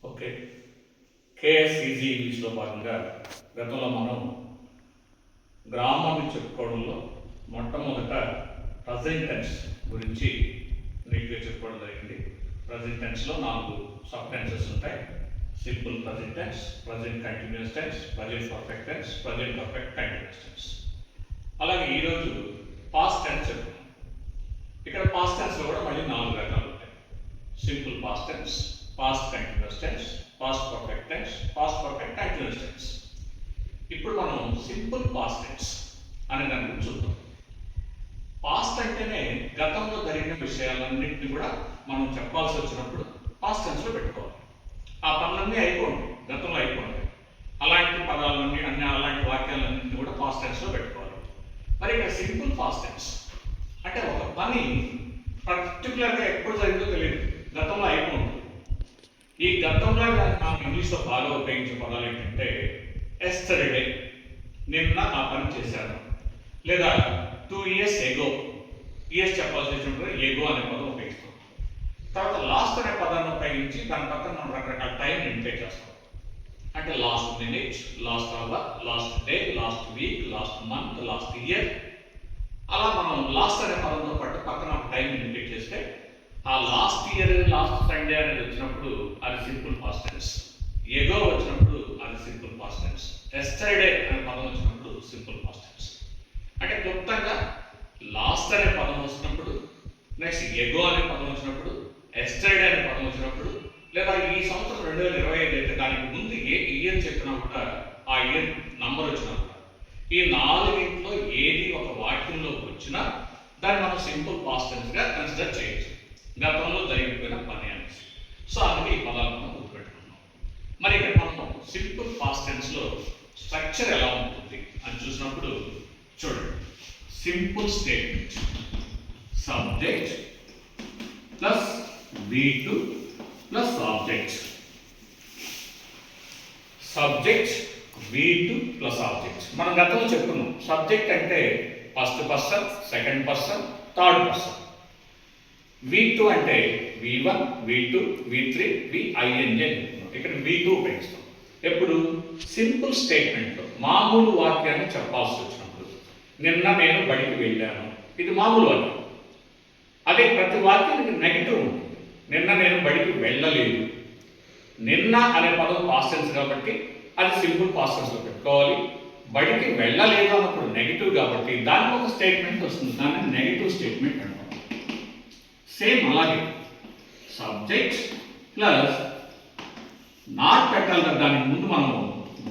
Okay. కేఎస్ఈజీ ఇంగ్లీష్లో భాగంగా గతంలో మనం గ్రామాన్ని చెప్పుకోవడంలో మొట్టమొదట ప్రజెంట్ టెన్స్ గురించి నీట్గా చెప్పుకోవడం జరిగింది. ప్రజెంట్ టెన్స్లో 4 సబ్ టెన్సెస్ ఉంటాయి. Simple present tense, present continuous tense, present perfect tense, present perfect continuous tense. అలాగే ఈరోజు పాస్ట్ టెన్స్ చెప్పుకున్నాం. ఇక్కడ పాస్ట్ టెన్స్లో కూడా మళ్ళీ 4 రకాలు ఉంటాయి. Simple past tense, past continuous tense, past perfect tense, past perfect continuous tense. ఇప్పుడు మనం సింపుల్ పాస్ట్ టెన్స్ అనే దాని గురించి చూద్దాం. పాస్ట్ అంటేనే గతంలో జరిగిన విషయాలన్నింటినీ కూడా మనం చెప్పాల్సి వచ్చినప్పుడు పాస్ట్ టెన్స్లో పెట్టుకోవాలి. ఆ పనులన్నీ అయిపోండి, గతంలో అయిపోండి. అలాంటి పదాలన్నీ అలాంటి వాక్యాలన్నింటినీ కూడా పాస్ట్ టెన్స్లో పెట్టుకోవాలి. మరి ఇక్కడ సింపుల్ పాస్ట్ టెన్స్ అంటే ఒక పని పర్టికులర్గా ఎప్పుడు జరిగిందో తెలియదు, గతంలో అయిపోతుంది. ఈ గతంలో నాకు ఇంగ్లీష్లో బాగా ఉపయోగించే పదాలు ఏంటంటే ఎస్టర్డే, నిన్న ఆ పని చేశాను, లేదా 2 years ఎగో, ఇయర్స్ చెప్పాల్సి వచ్చినప్పుడు ఎగో అనే పదం ఉపయోగిస్తాం. తర్వాత లాస్ట్ అనే పదాన్ని ఉపయోగించి దాని పక్కన మనం రకరకాల టైం ఇండికేట్ చేస్తాం. అంటే last minute, last hour, last day, last week, last month, last year. అలా మనం లాస్ట్ అనే పదంతో పాటు పక్కన ఒక టైం ఇండికేట్ చేస్తే ఆ లాస్ట్ ఇయర్, లాస్ట్ సండే అనేది వచ్చినప్పుడు అది సింపుల్ పాస్ట్ టెన్స్. ఎగో వచ్చినప్పుడు అది సింపుల్ పాస్ట్ టెన్స్. ఎస్టర్డే అనే పదం వచ్చినప్పుడు సింపుల్ పాస్ట్ టెన్స్. అంటే క్లుప్తంగా లాస్ట్ అనే పదం వచ్చినప్పుడు, నెక్స్ట్ ఎగో అనే పదం వచ్చినప్పుడు, ఎస్టర్డే అనే పదం వచ్చినప్పుడు, లేదా ఈ సంవత్సరం 2025 అయితే దానికి ముందు ఏ ఇయర్ చెప్పినా కూడా ఆ ఇయర్ నంబర్ వచ్చినా కూడా ఈ 4 ఏది ఒక వాక్యంలోకి వచ్చినా దాన్ని మనం సింపుల్ పాస్ట్ టెన్స్గా కన్సిడర్ చేయొచ్చు, గతంలో జరిగిపోయిన పని అనేసి. సో అందుకే ఈ పదాలు మనం గుర్తుపెట్టుకున్నాం. మరి ఇక్కడ మనం సింపుల్ పాస్ట్ టెన్స్లో స్ట్రక్చర్ ఎలా ఉంటుంది అని చూసినప్పుడు చూడండి. Simple statement, subject plus V2 plus object. Subject V2 plus object. మనం గతంలో చెప్పుకున్నాం సబ్జెక్ట్ అంటే first person, second person, third person. V2 అంటే V1, V2, V3, VING. ఇక్కడ V2 ఉపయోగిస్తాం ఎప్పుడు సింపుల్ స్టేట్మెంట్లో, మామూలు వాక్యాన్ని చెప్పాల్సి వచ్చినప్పుడు. నిన్న నేను బడికి వెళ్ళాను, ఇది మామూలు వాక్యం. అదే ప్రతి వాక్యానికి నెగిటివ్ ఉంటుంది. నిన్న నేను బడికి వెళ్ళలేదు. నిన్న అనే పదం పాస్ట్ టెన్స్ కాబట్టి అది సింపుల్ పాస్ట్ టెన్స్లో పెట్టుకోవాలి. బడికి వెళ్ళలేదు అన్నప్పుడు నెగిటివ్ కాబట్టి దానికి ఒక స్టేట్మెంట్ వస్తుంది, దాన్ని నెగిటివ్ స్టేట్మెంట్ అంటాం. సేమ్ అలాగే సబ్జెక్ట్ ప్లస్ నాట్ పెట్టాలి కదా, దానికి ముందు మనం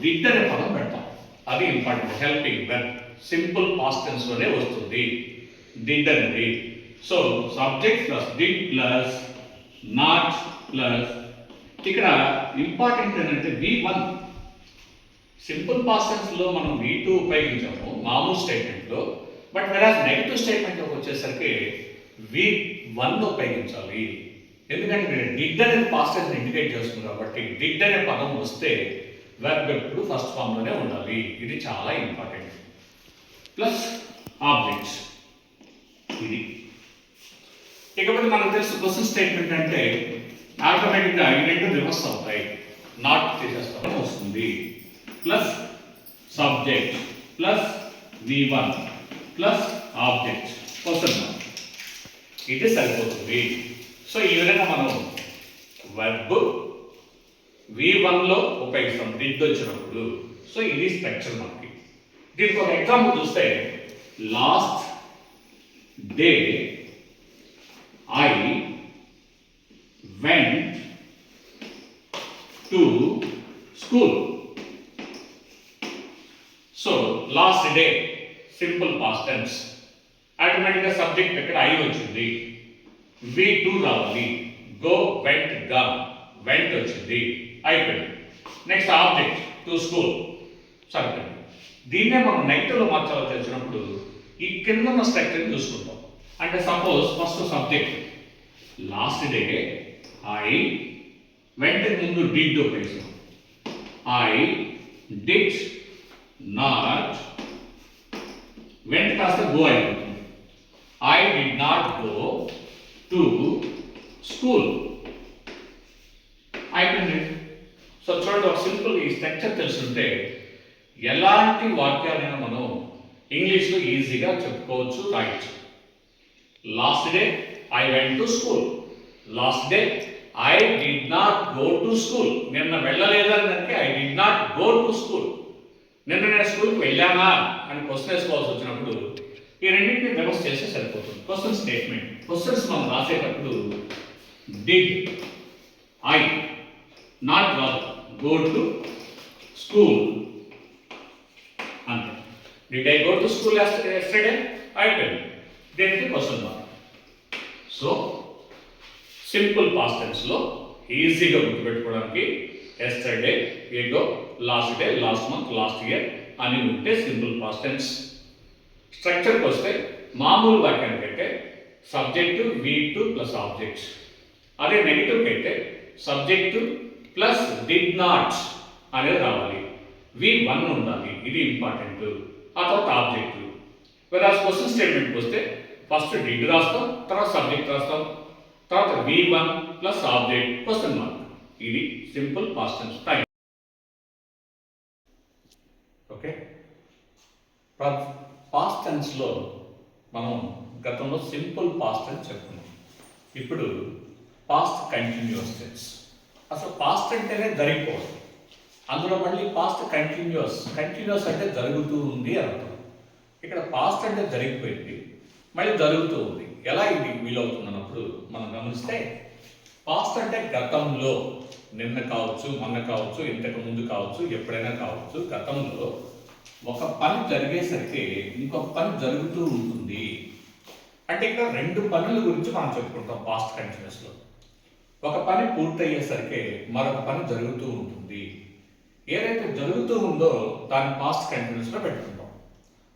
డిడ్ అనే పదం పెడతాం. అది important. Helping verb simple past టెన్స్లోనే వస్తుంది డిడ్ అనేది. So subject plus did plus not plus ఇక్కడ ఇంపార్టెంట్ ఏంటంటే V1. సింపుల్ పాస్ట్ టెన్స్లో మనం V2 ఉపయోగించాము మామూలు స్టేట్మెంట్లో. బట్ వెరాజ్ నెగిటివ్ స్టేట్మెంట్లోకి వచ్చేసరికి V1 ఉపయోగించాలి. ఎందుకంటే డిడ్ అనేది పాస్ట్ టెన్స్ ఇండికేట్ చేస్తుంది కాబట్టి డిడ్ అనే పదం వస్తే వెర్బ్ ఎప్పుడు ఫస్ట్ ఫామ్లోనే ఉండాలి. ఇది చాలా ఇంపార్టెంట్. ప్లస్ ఆబ్జెక్ట్స్ ఇది. ఇకపోతే మనకు తెలుసు క్వశ్చన్ స్టేట్మెంట్ అంటే ఆటోమేటిక్గా ఈ 2 రివర్స్ అవుతాయి, నాట్ చేసేస్తాం వస్తుంది. Plus subject plus V1 plus object question mark, ఇది సరిపోతుంది. సో ఈ విధంగా మనం వెర్బ్ V1లో ఉపయోగిస్తాం డిడ్ వచ్చినప్పుడు. సో ఇది స్ట్రక్చర్ మనకి. దీనికి ఒక ఎగ్జాంపుల్ చూస్తే last day I went to school. So last day simple past tense. ఆటోమేటిక్గా సబ్జెక్ట్ ఇక్కడ I వచ్చింది, V2 రావాలి. గో, వెంట్, గన్, వెంట్ వచ్చింది, అయిపోయింది. నెక్స్ట్ ఆబ్జెక్ట్ టు స్కూల్, సరిపోయింది. దీన్నే మనం నెగిటివ్లో మార్చాల్సి వచ్చినప్పుడు ఈ కింద ఉన్న స్ట్రక్చర్ని చూసుకుంటాం. అంటే suppose first subject last day I went ముందు డిడ్ ఉపయోగిస్తాం. ఐ డిడ్ నాట్, వెంట కాస్త గో అయిపోతుంది. I did not go to school అయిపోయింది. సో చూడండి, ఒక సింపుల్ ఈ స్ట్రక్చర్ తెలుసుంటే ఎలాంటి వాక్యాలైనా మనం ఇంగ్లీష్లో ఈజీగా చెప్పుకోవచ్చు, రాయొచ్చు. Last day I went to school. Last day I did not go to school. నిన్న వెళ్ళలేదని దానికి I did not go to school. నిన్న నేను స్కూల్కి వెళ్ళానా అని క్వశ్చన్ వేసుకోవాల్సి వచ్చినప్పుడు ఈ రెండింటిని రివర్స్ చేస్తే సరిపోతుంది. క్వశ్చన్ స్టేట్మెంట్, క్వశ్చన్స్ మనం రాసేటప్పుడు did I not go to school అంతే. Did I go to school yesterday? అయిపోయింది. దేనికి question mark. So simple past టెన్స్లో ఈజీగా గుర్తుపెట్టుకోవడానికి yesterday, ago, last day, last month, last year అని ఉంటే సింపుల్ పాస్ట్ టెన్స్. స్ట్రక్చర్కి వస్తే మామూలు వాక్యానికి అయితే సబ్జెక్టు V2 ప్లస్ ఆబ్జెక్ట్. అదే నెగిటివ్కి అయితే సబ్జెక్టు ప్లస్ డిడ్ నాట్ అనేది రావాలి. V1 ఉండాలి, ఇది ఇంపార్టెంట్. ఆ తర్వాత ఆబ్జెక్టు. వెరాజ్ క్వశ్చన్ స్టేట్మెంట్కి వస్తే ఫస్ట్ డిడ్ రాస్తాం, తర్వాత సబ్జెక్ట్ రాస్తాం, తర్వాత V1 plus object question mark. ఇది simple past tense time. Okay, past టెన్స్లో మనం గతంలో సింపుల్ పాస్ట్ టెన్స్ చెప్పుకున్నాం. ఇప్పుడు పాస్ట్ కంటిన్యూస్ టెన్స్. అసలు పాస్ట్ అంటేనే జరిగిపోవడం, అందులో మళ్ళీ పాస్ట్ కంటిన్యూస్ అంటే జరుగుతూ ఉంది అర్థం. ఇక్కడ పాస్ట్ అంటే జరిగిపోయింది, మళ్ళీ జరుగుతూ ఉంది. ఎలా ఇది వీలవుతుంది అన్నప్పుడు మనం గమనిస్తే, పాస్ట్ అంటే గతంలో, నిన్న కావచ్చు, మొన్న కావచ్చు, ఇంతకు ముందు కావచ్చు, ఎప్పుడైనా కావచ్చు, గతంలో ఒక పని జరిగేసరికి ఇంకొక పని జరుగుతూ ఉంటుంది. అంటే ఇక్కడ రెండు పనుల గురించి మనం చెప్పుకుంటాం పాస్ట్ కంటిన్యూస్లో. ఒక పని పూర్తయ్యేసరికి మరొక పని జరుగుతూ ఉంటుంది. ఏదైతే జరుగుతూ ఉందో దాన్ని పాస్ట్ కంటిన్యూస్లో పెట్టుకుంటాం.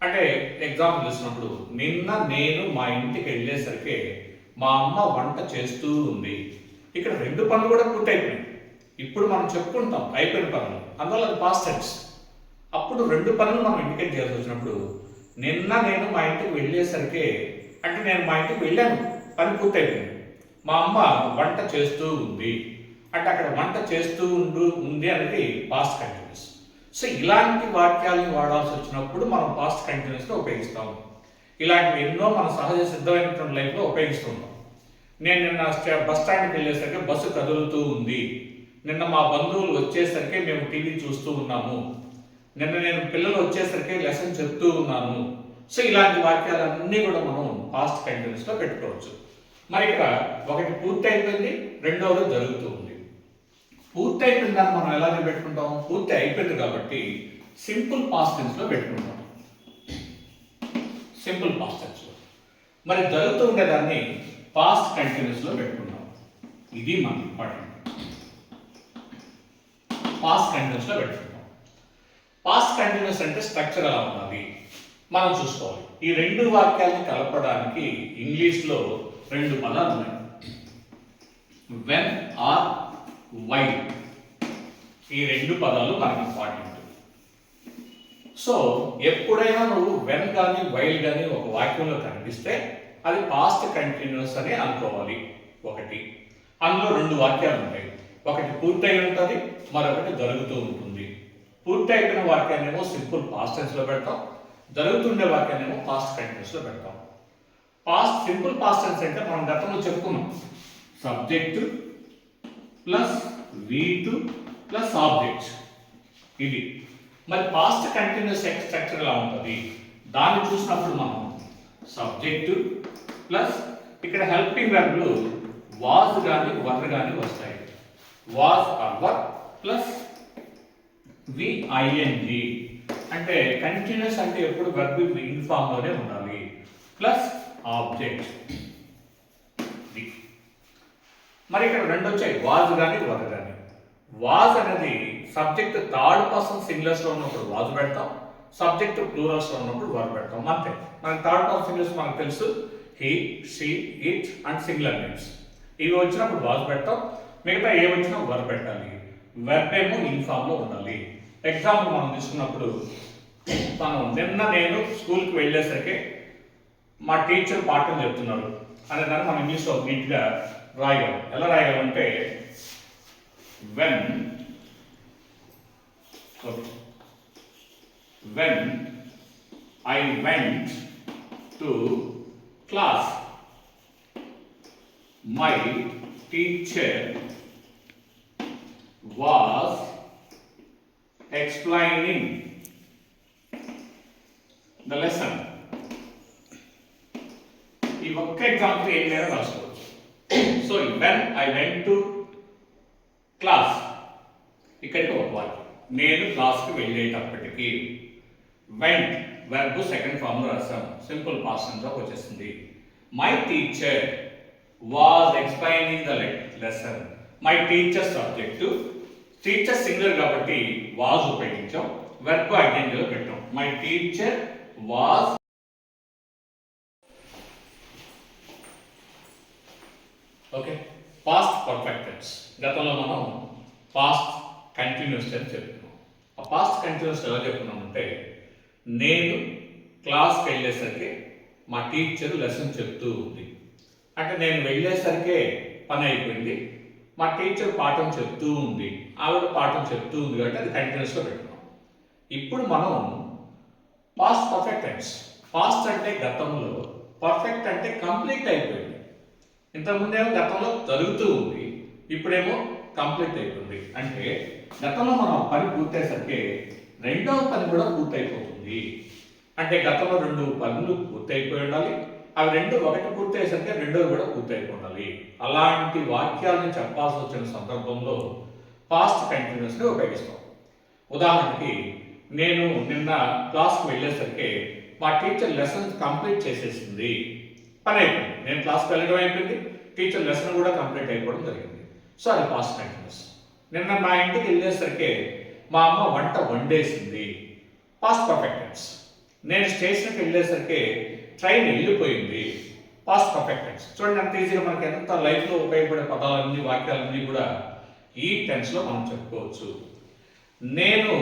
అంటే ఎగ్జాంపుల్ ఇచ్చినప్పుడు, నిన్న నేను మా ఇంటికి వెళ్ళేసరికి మా అమ్మ వంట చేస్తూ ఉంది. ఇక్కడ రెండు పనులు కూడా పూర్తయిపోయినాయి. ఇప్పుడు మనం చెప్పుకుంటాం అయిపోయిన పనులు, అందువల్ల అది పాస్ట్ టెన్స్. అప్పుడు రెండు పనులు మనం ఇండికేట్ చేయాల్సి వచ్చినప్పుడు, నిన్న నేను మా ఇంటికి వెళ్ళేసరికి అంటే నేను మా ఇంటికి వెళ్ళాను, పని పూర్తయిపోయింది. మా అమ్మ వంట చేస్తూ ఉంది అంటే అక్కడ వంట చేస్తూ ఉంది అనేది పాస్ట్ కంటిన్యూస్. సో ఇలాంటి వాక్యాలను వాడాల్సి వచ్చినప్పుడు మనం పాస్ట్ కంటిన్యూస్గా ఉపయోగిస్తాం. ఇలాంటివి ఎన్నో మన సహజ సిద్ధమైనటువంటి లైఫ్లో ఉపయోగిస్తుంటాం. నేను నిన్న బస్ స్టాండ్కి వెళ్ళేసరికి బస్సు కదులుతూ ఉంది. నిన్న మా బంధువులు వచ్చేసరికి మేము టీవీ చూస్తూ ఉన్నాము. నిన్న నేను పిల్లలు వచ్చేసరికి లెసన్ చెప్తూ ఉన్నాను. సో ఇలాంటి వాక్యాలన్నీ కూడా మనం పాస్ట్ కంటిన్యూస్లో పెట్టుకోవచ్చు. మరి ఇక్కడ ఒకటి పూర్తి అయిపోయింది, రెండవది జరుగుతూ ఉంది. పూర్తి అయిపోయిన దాన్ని మనం ఎలా పెట్టుకుంటాం? పూర్తి అయిపోయింది కాబట్టి సింపుల్ పాస్ట్ టెన్స్లో పెట్టుకుంటాం. సింపుల్ పాస్ట్ టెన్స్లో. మరి జరుగుతూ ఉండేదాన్ని పాస్ట్ కంటిన్యూస్లో పెట్టుకుంటాం. ఇది మనకి ఇంపార్టెంట్. పాస్ట్ కంటిన్యూస్లో పెట్టుకుంటాం. పాస్ట్ కంటిన్యూస్ అంటే స్ట్రక్చర్ ఎలా ఉన్నది మనం చూసుకోవాలి. ఈ రెండు వాక్యాలను కలపడానికి ఇంగ్లీష్లో రెండు పదాలు ఉన్నాయి, వెన్ ఆర్ వైల్. ఈ రెండు పదాలు మనకి ఇంపార్టెంట్. సో ఎప్పుడైనా నువ్వు వెన్ కానీ వైల్ కానీ ఒక వాక్యంలో కనిపిస్తే అది పాస్ట్ కంటిన్యూస్ అని అనుకోవాలి. ఒకటి, అందులో రెండు వాక్యాలు ఉంటాయి, ఒకటి పూర్తయి ఉంటుంది, మరొకటి జరుగుతూ ఉంటుంది. పూర్తి అయిపోయిన వాక్యాన్నేమో సింపుల్ పాస్ట్ టెన్స్లో పెడతాం, జరుగుతుండే వాక్యాన్నేమో పాస్ట్ కంటిన్యూస్లో పెడతాం. సింపుల్ పాస్ట్ టెన్స్ అంటే మనం గతంలో చెప్పుకున్నాం, subject plus V2 plus object. ఇది మరి పాస్ట్ కంటిన్యూస్ స్ట్రక్చర్ ఎలా ఉంటుంది దాన్ని చూసినప్పుడు మనం సబ్జెక్టు ప్లస్ ఇక్కడ హెల్పింగ్ వెర్బ్లు వాజ్ కానీ వర్ కానీ వస్తాయి. Was or were plus VING అంటే కంటిన్యూస్ అంటే ఎప్పుడు వెర్బ్ ఇన్ ఫామ్ లోనే ఉండాలి, ప్లస్ ఆబ్జెక్ట్. మరి ఇక్కడ రెండు వచ్చాయి, వాజ్ కానీ వర్ కానీ. వాజ్ అనేది సబ్జెక్ట్ థర్డ్ పర్సన్ సింగులర్స్ లో ఉన్నప్పుడు వాజ్ పెడతాం, సబ్జెక్ట్ ప్లూరల్స్ లో ఉన్నప్పుడు వర్ పెడతాం. అంతే. మనకి థర్డ్ పర్సన్ సింగులర్స్ మనకు తెలుసు, he, she, it and singular names. ఇవి వచ్చినప్పుడు వాజ్ పెడతాం, మిగతా ఏ వచ్చినా వర్ పెట్టాలి. వెర్బ్ ఏమో ఇన్ ఫామ్ లో ఉండాలి. ఎగ్జాంపుల్ మనం తీసుకున్నప్పుడు, నిన్న నేను స్కూల్కి వెళ్ళేసరికి మా టీచర్ పాఠం చెప్తున్నారు అనే దాన్ని మనం ఇంగ్లీష్లో నీట్గా రాయగలం. ఎలా రాయగలంటే, when Okay. When I went to class, my teacher was explaining the lesson. ఈ ఒక్క ఎగ్జాంపుల్ ఏం లేదా రాసుకోవచ్చు. So when I went to class, ఇక్కడికి ఒక వాక్యం, నేను క్లాస్కి వెళ్ళేటప్పటికి. వెంట్ వెర్బ్ సెకండ్ ఫామ్ లో రాసాం, సింపుల్ పాస్ట్ టెన్స్ లోకి వచ్చేసింది. My teacher was explaining the lesson. My teacher subject, teacher singular కాబట్టి వాజ్ ఉపయోగించాం, వెర్బ్ ఐడెంటిటీ లో పెట్టాం. My teacher was. Okay, past perfect tense. గతంలో మనం పాస్ట్ కంటిన్యూస్ టెన్స్ చెప్పుకున్నాం. ఆ పాస్ట్ కంటిన్యూస్ ఎలా చెప్పుకున్నామంటే, నేను క్లాస్కి వెళ్ళేసరికి మా టీచర్ లెసన్ చెప్తూ ఉంది. అంటే నేను వెళ్ళేసరికే పని అయిపోయింది, మా టీచర్ పాఠం చెప్తూ ఉంది, ఆవిడ పాఠం చెప్తూ ఉంది కాబట్టి అది కంటిన్యూస్లో పెట్టుకున్నాం. ఇప్పుడు మనం పాస్ట్ పర్ఫెక్ట్ టెన్స్. పాస్ట్ అంటే గతంలో, పర్ఫెక్ట్ అంటే కంప్లీట్ అయిపోయింది. ఇంతకుముందేమో గతంలో జరుగుతూ ఉంది, ఇప్పుడేమో కంప్లీట్ అయిపోయింది. అంటే గతంలో మనం పని పూర్తయ్యేసరికి రెండవ పని కూడా పూర్తయిపోతుంది. అంటే గతంలో 2 పనులు పూర్తయిపోయి ఉండాలి, అవి ఒకటి పూర్తయ్యేసరికి రెండోది కూడా పూర్తయిపోయి ఉండాలి. అలాంటి వాక్యాలను చెప్పాల్సి వచ్చిన సందర్భంలో పాస్ట్ కంటిన్యూస్ని ఉపయోగిస్తాం. ఉదాహరణకి, నేను నిన్న క్లాస్కి వెళ్ళేసరికి మా టీచర్ లెసన్ కంప్లీట్ చేసేసింది, పని అయిపోయింది. నేను క్లాస్కి వెళ్ళడం అయిపోయింది, టీచర్ లెసన్ కూడా కంప్లీట్ అయిపోవడం జరిగింది. సో అది పాస్ట్ కంటిన్యూస్. నిన్న మా ఇంటికి వెళ్ళేసరికి మా అమ్మ వంట వండేసింది, పాస్ట్ పర్ఫెక్ట్ టెన్స్. నేను స్టేషన్కి వెళ్ళేసరికి ట్రైన్ వెళ్ళిపోయింది, పాస్ట్ పర్ఫెక్ట్ టెన్స్. చూడండి అంత ఈజీగా మనకి ఎంత లైఫ్లో ఉపయోగపడే పదాలన్నీ, వాక్యాలన్నీ కూడా ఈ టెన్స్లో మనం చెప్పుకోవచ్చు. నేను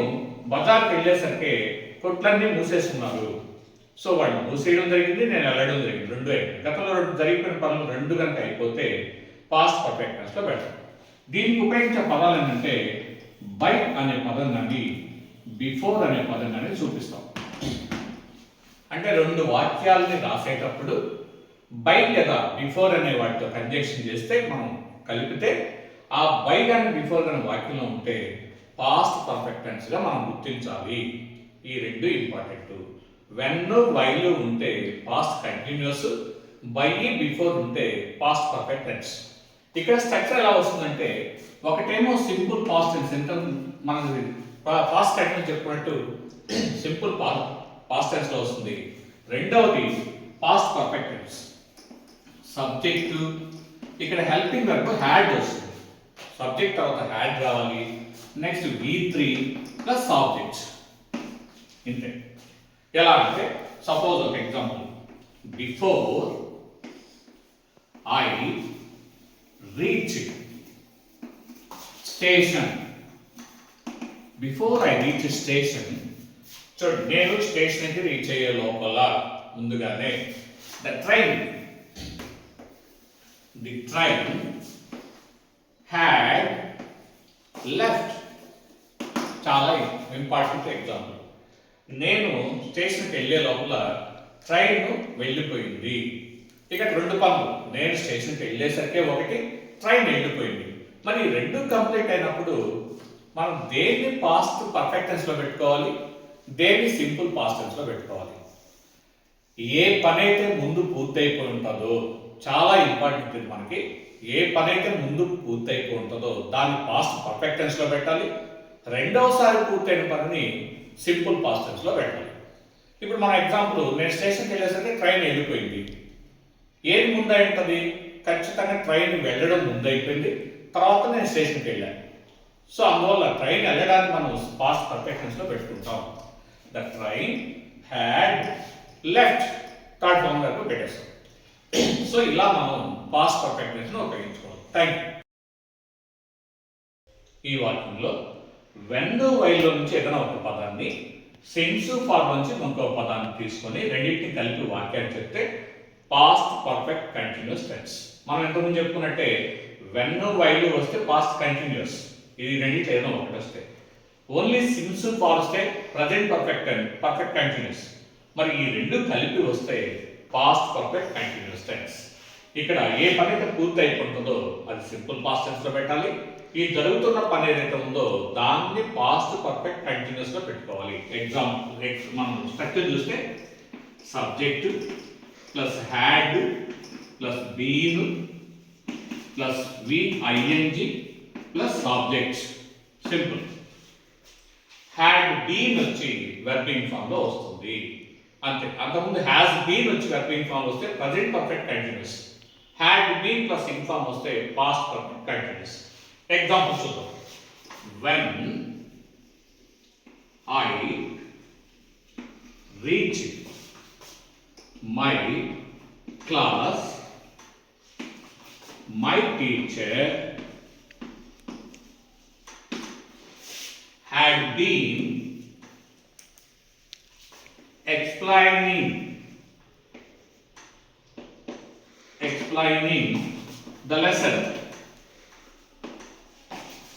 బజార్కి వెళ్ళేసరికి కొట్లన్నీ మూసేస్తున్నారు. సో వాళ్ళు మూసేయడం జరిగింది, నేను వెళ్ళడం జరిగింది, రెండు అయిపోయింది. గతంలో జరిగిపోయిన పనులు రెండు కనుక అయిపోతే పాస్ట్ పర్ఫెక్ట్ టెన్స్లో పెడతాం. దీనికి ఉపయోగించే పదాలు ఏంటంటే, బై అనే పదం కానీ బిఫోర్ అనే పదం కానీ చూపిస్తాం. అంటే 2 వాక్యాలని రాసేటప్పుడు బై లేదా బిఫోర్ అనే వాటితో కంజంక్షన్ చేస్తే, మనం కలిపితే ఆ బై కానీ బిఫోర్ కానీ వాక్యంలో ఉంటే పాస్ట్ పర్ఫెక్ట్ టెన్స్గా మనం గుర్తించాలి. ఈ 2 ఇంపార్టెంట్. వెన్ వైలు ఉంటే పాస్ట్ కంటిన్యూస్, బై బిఫోర్ ఉంటే పాస్ట్ పర్ఫెక్ట్ టెన్స్. ఇక్కడ స్ట్రక్చర్ ఎలా వస్తుందంటే, ఒకటేమో సింపుల్ పాస్ట్ టెన్స్, ఎంత మనకి పాస్ట్ కంటిన్యూస్ చెప్పుకున్నట్టు సింపుల్ పాస్ట్ టెన్స్ లో వస్తుంది. రెండవది పాస్ట్ పర్ఫెక్ట్ టెన్స్. సబ్జెక్టు, ఇక్కడ హెల్పింగ్ వర్బ్ హ్యాడ్ వస్తుంది, సబ్జెక్ట్ తర్వాత హ్యాడ్ రావాలి, నెక్స్ట్ V3 ప్లస్ ఆబ్జెక్ట్. ఇంతే. ఎలా అంటే, సపోజ్ ఒక example, before I reach station. Before I reach station, చూడండి నేను స్టేషన్కి రీచ్ అయ్యే లోపల ముందుగానే ద ట్రైన్ హ్యాడ్ లెఫ్ట్. చాలా ఇంపార్టెంట్ ఎగ్జాంపుల్. నేను స్టేషన్కి వెళ్ళే లోపల ట్రైన్ వెళ్ళిపోయింది. ఇక 2 పనులు, నేను స్టేషన్కి వెళ్ళేసరికి ఒకటి, ట్రైన్ వెళ్ళిపోయింది. మరి 2 కంప్లీట్ అయినప్పుడు మనం దేన్ని పాస్ట్ పర్ఫెక్ట్ టెన్స్లో పెట్టుకోవాలి, దేన్ని సింపుల్ పాస్ట్ టెన్స్లో పెట్టుకోవాలి. ఏ పని అయితే ముందు పూర్తయిపోయి ఉంటుందో, చాలా ఇంపార్టెంట్ ఇది మనకి, ఏ పని అయితే ముందు పూర్తయిపోయి ఉంటుందో దాన్ని పాస్ట్ పర్ఫెక్ట్ టెన్స్లో పెట్టాలి. రెండవసారి పూర్తయిన పనిని సింపుల్ పాస్ట్ టెన్స్లో పెట్టాలి. ఇప్పుడు మన ఎగ్జాంపుల్, నేను స్టేషన్కి వెళ్ళేసరికి ట్రైన్ వెళ్ళిపోయింది. ఏది ముందై ఉంటుంది? ఖచ్చితంగా ట్రైన్ వెళ్ళడం ముందైపోయింది, తర్వాత నేను స్టేషన్కి వెళ్ళాను. సో అందువల్ల ట్రైన్ వెళ్ళడానికి మనం పాస్ట్ పర్ఫెక్ట్ టెన్స్లో పెట్టుకుంటాం. The train had left, third form వరకు పెట్టేస్తాం. సో ఇలా మనం పాస్ట్ పర్ఫెక్ట్ టెన్స్ను ఉపయోగించుకోవాలి. Thank you. ఈ వాక్యంలో వెన్ వైల్లో నుంచి ఏదైనా ఒక పదాన్ని సెన్స్ ఫార్మ్ నుంచి ఇంకో పదాన్ని తీసుకొని రెండింటిని కలిపి వాక్యాన్ని చెప్తే పాస్ట్ పర్ఫెక్ట్ కంటిన్యూస్ టెన్స్. మనం ఇంతకుముందు చెప్పుకున్నట్టే వెన్ వైలు వస్తే పాస్ట్ కంటిన్యూస్, ఇది రెండింటిలో ఏదో ఒకటి వస్తే. ఓన్లీ సింపుల్ ఫార్ వస్తే ప్రజెంట్ పర్ఫెక్ట్ కంటిన్యూస్. మరి ఈ రెండు కలిపి వస్తే పాస్ట్ పర్ఫెక్ట్ కంటిన్యూస్ టెన్స్. ఇక్కడ ఏ పని అయితే పూర్తి అయిపోతుందో అది సింపుల్ పాస్ట్ టెన్స్ లో పెట్టాలి. ఈ జరుగుతున్న పని ఏదైతే ఉందో దాన్ని పాస్ట్ పర్ఫెక్ట్ కంటిన్యూస్ లో పెట్టుకోవాలి. ఎగ్జాంపుల్ మనం స్ట్రక్చర్ చూస్తే subject plus had plus been plus V I N G plus object. Simple. Had been వచ్చి వెర్బింగ్ ఫామ్ లో వస్తుంది అంతే. అంతకుముందు హ్యాస్ బీన్ వచ్చి వెర్బింగ్ ఫామ్ వస్తే present perfect continuous. Had been plus ing form వస్తే పాస్ట్ పర్ఫెక్ట్ కంటిన్యూస్. ఎగ్జాంపుల్ చూద్దాం. When I reach my class my teacher had been explaining the lesson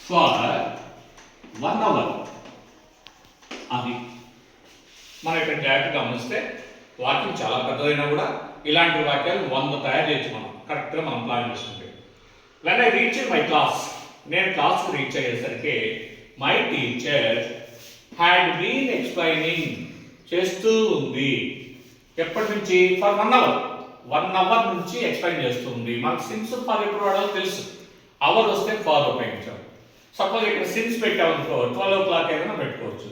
for 1 hour. అది మనం ఇక్కడ జాగ్రత్తగా గమనిస్తే వాక్యం చాలా పెద్దదైనా కూడా ఇలాంటి వాక్యాలు 100 తయారు చేయొచ్చు మనం కరెక్ట్గా మనం ప్లాన్ చేసుకుంటే. When I reach my class, నేను క్లాస్కి రీచ్ అయ్యేసరికి my teacher had been explaining చేస్తూ ఉంది. ఎప్పటి నుంచి? For 1 hour. 1 అవర్ నుంచి ఎక్స్ప్లెయిన్ చేస్తుంది. మనకు సిన్స్ ఫర్ ఎప్పుడు వాడాలో తెలుసు. అవర్ వస్తే ఫార్ ఉపయోగించాం. సపోజ్ ఇక్కడ సిన్స్ పెట్టామనుకో 12 o'clock ఏదైనా పెట్టుకోవచ్చు.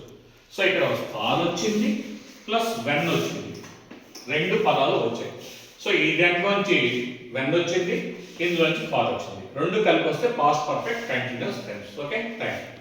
సో ఇక్కడ ఫార్ వచ్చింది ప్లస్ వెన్ వచ్చింది, రెండు పదాలు వచ్చాయి. సో ఈ దాంట్లోంచి వెన్ వచ్చింది, ఇందులోంచి ఫార్ వచ్చింది, రెండు కలిపి వస్తే past perfect continuous tense. Okay, thank you.